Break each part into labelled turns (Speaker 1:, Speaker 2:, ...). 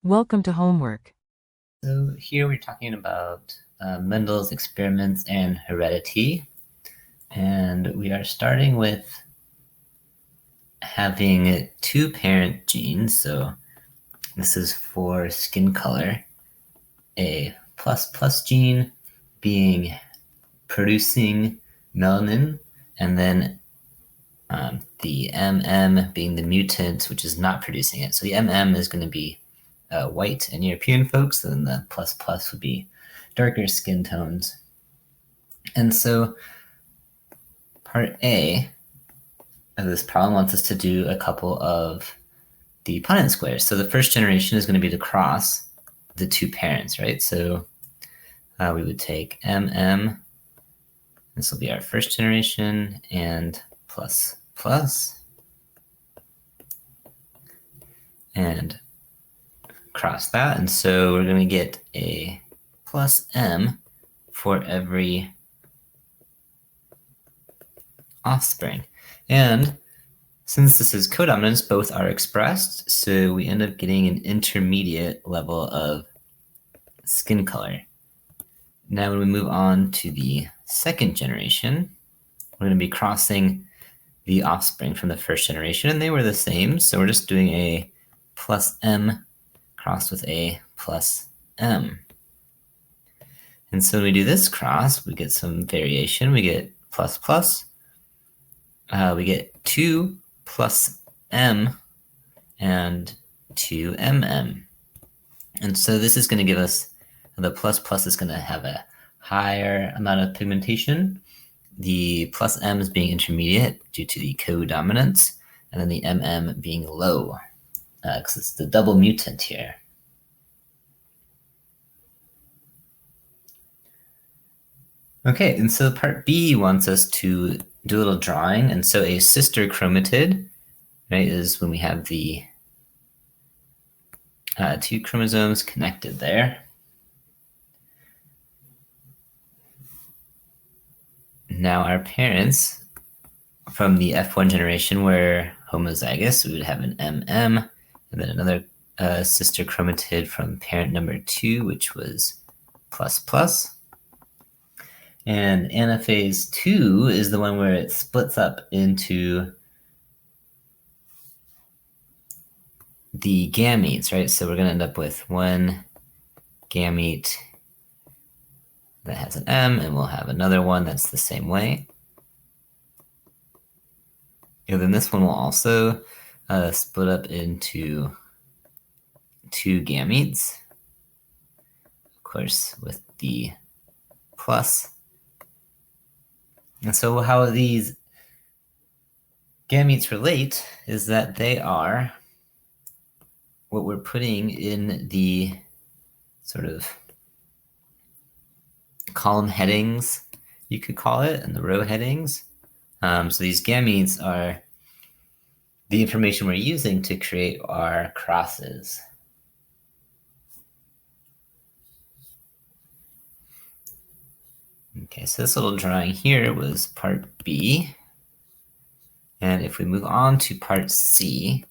Speaker 1: Welcome to homework.
Speaker 2: So here we're talking about Mendel's experiments and heredity, and we are starting with having two parent genes. So this is for skin color, a plus plus gene being producing melanin, and then the MM being the mutant, which is not producing it. So the MM is going to be white and European folks, and the plus plus would be darker skin tones. And so part A of this problem wants us to do a couple of the Punnett squares. So the first generation is going to be to cross the two parents, right? So we would take MM, this will be our first generation, and plus plus, and cross that. And so we're going to get a plus M for every offspring. And since this is codominance, both are expressed, so we end up getting an intermediate level of skin color. Now when we move on to the second generation, we're going to be crossing the offspring from the first generation, and they were the same, so we're just doing a plus M crossed with a plus M. And so when we do this cross, we get some variation. We get plus plus. We get 2 plus M and 2 MM. And so this is going to give us, the plus plus is going to have a higher amount of pigmentation. The plus M is being intermediate due to the codominance, and then the MM being low, because it's the double mutant here. Okay, and so part B wants us to do a little drawing. And so a sister chromatid, right, is when we have the two chromosomes connected there. Now our parents from the F1 generation were homozygous. We would have an MM, and then another sister chromatid from parent number 2, which was plus plus. And anaphase 2 is the one where it splits up into the gametes, right? So we're going to end up with one gamete that has an M, and we'll have another one that's the same way. And then this one will also split up into two gametes, of course, with the plus. And so how these gametes relate is that they are what we're putting in the sort of column headings, you could call it, and the row headings. So these gametes are the information we're using to create our crosses. Okay, so this little drawing here was part B. And if we move on to part C,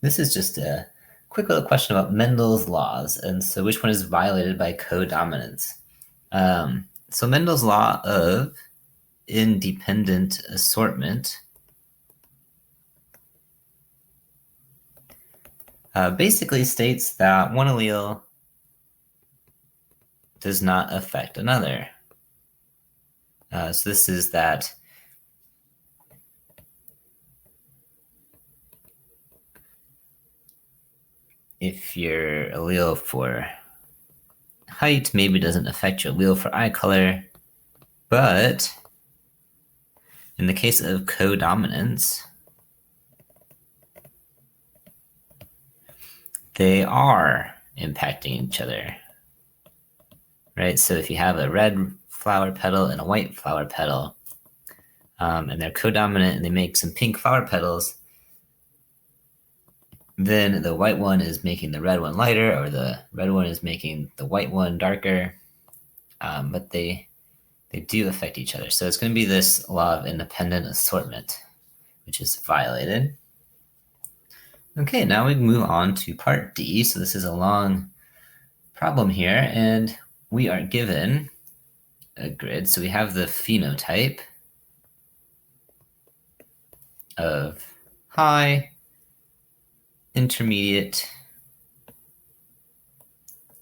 Speaker 2: this is just a quick little question about Mendel's laws. And so which one is violated by codominance? So Mendel's law of independent assortment basically states that one allele does not affect another. So this is that if your allele for height maybe doesn't affect your allele for eye color, but in the case of codominance, they are impacting each other, right? So if you have a red flower petal and a white flower petal, and they're codominant and they make some pink flower petals, then the white one is making the red one lighter, or the red one is making the white one darker, but they do affect each other. So it's going to be this law of independent assortment, which is violated. Okay, now we move on to part D. So this is a long problem here, and we are given a grid. So we have the phenotype of high, intermediate,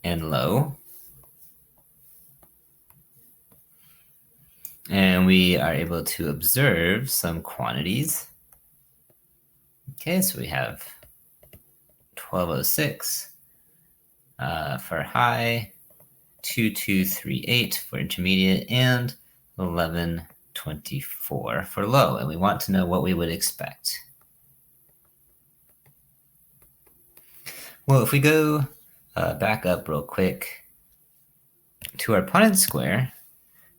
Speaker 2: and low. And we are able to observe some quantities. Okay, so we have 1206 for high, 2238 for intermediate, and 1124 for low. And we want to know what we would expect. Well, if we go back up real quick to our Punnett square,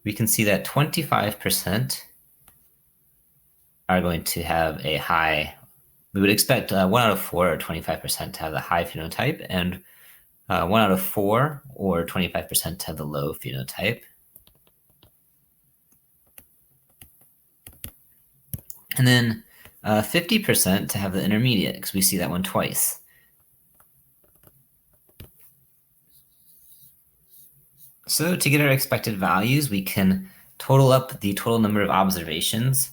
Speaker 2: we can see that 25% are going to have a high. We would expect 1 out of 4 or 25% to have the high phenotype, and 1 out of 4 or 25% to have the low phenotype. And then 50% to have the intermediate, because we see that one twice. So to get our expected values, we can total up the total number of observations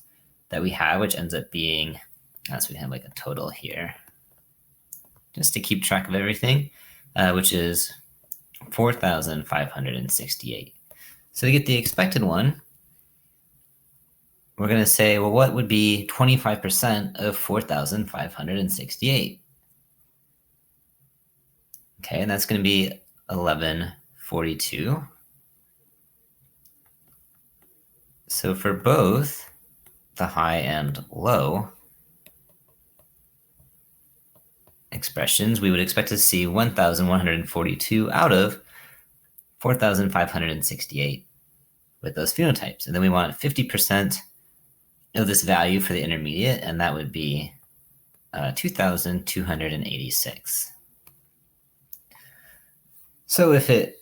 Speaker 2: that we have, which ends up being, so we have like a total here, just to keep track of everything, which is 4,568. So to get the expected one, we're going to say, well, what would be 25% of 4,568? Okay, and that's going to be 1142. So for both the high and low expressions, we would expect to see 1,142 out of 4,568 with those phenotypes. And then we want 50% of this value for the intermediate, and that would be 2,286. So if it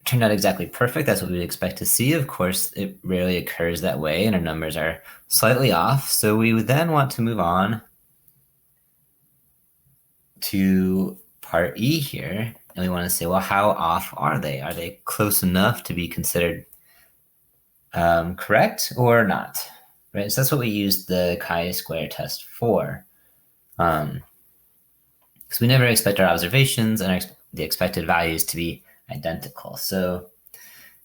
Speaker 2: turned out exactly perfect, that's what we would expect to see. Of course, it rarely occurs that way, and our numbers are slightly off. So we would then want to move on to part E here, and we want to say, well, how off are they? Are they close enough to be considered correct or not? Right, so that's what we used the chi-square test for. Because we never expect our observations and the expected values to be identical. So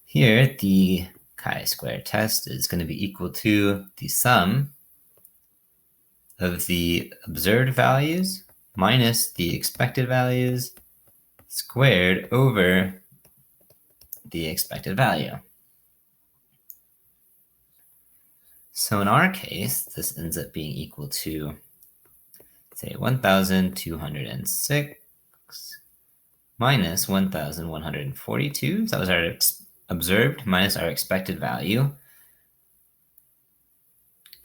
Speaker 2: here, the chi-square test is going to be equal to the sum of the observed values minus the expected values squared over the expected value. So in our case, this ends up being equal to, say, 1,206 minus 1,142. So that was our observed minus our expected value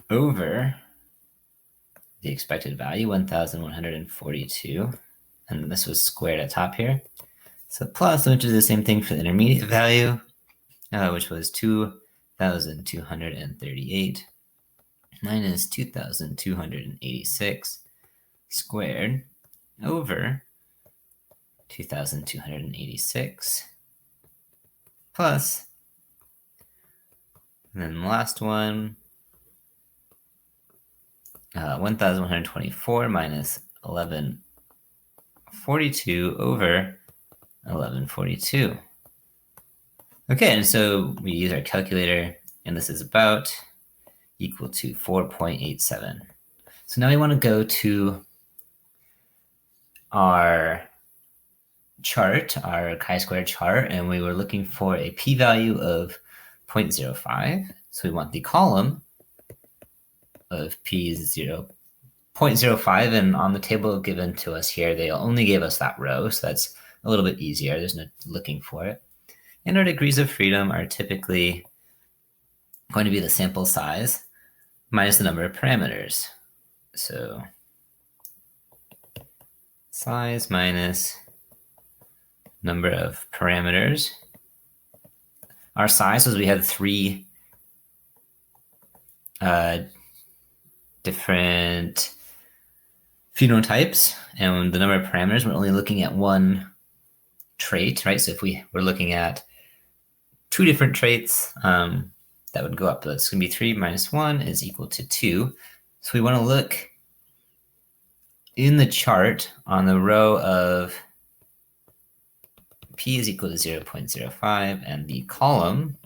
Speaker 2: over the expected value, 1,142. And this was squared at top here. So plus, which is the same thing for the intermediate value, which was 2,238 minus 2,286 squared over 2,286 plus, and then the last one, 1,124 minus 1142 over 1142. Okay, and so we use our calculator, and this is about equal to 4.87. So now we want to go to our chart, our chi-square chart, and we were looking for a p-value of 0.05. So we want the column of p is 0.05, and on the table given to us here, they only gave us that row, so that's a little bit easier. There's no looking for it. And our degrees of freedom are typically going to be the sample size minus the number of parameters. So size minus number of parameters. Our size was we had 3 different phenotypes and the number of parameters, we're only looking at one trait, right? So if we were looking at two different traits, that would go up. It's going to be 3 minus 1 is equal to 2. So we want to look in the chart on the row of p is equal to 0.05 and the column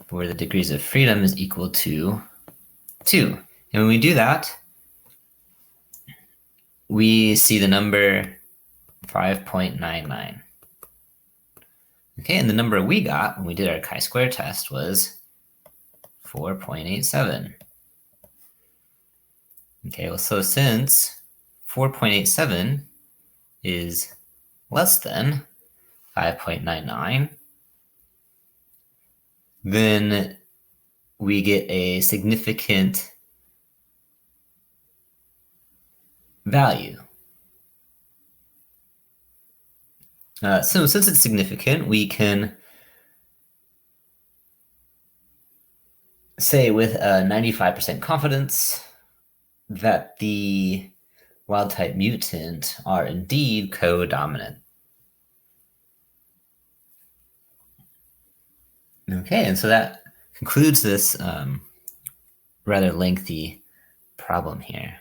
Speaker 2: where the degrees of freedom is equal to 2. And when we do that, we see the number 5.99. Okay, and the number we got when we did our chi-square test was 4.87. Okay, well, so since 4.87 is less than 5.99, then we get a significant value. So since it's significant, we can say with a 95% confidence that the wild-type mutant are indeed co-dominant. Okay, and so that concludes this rather lengthy problem here.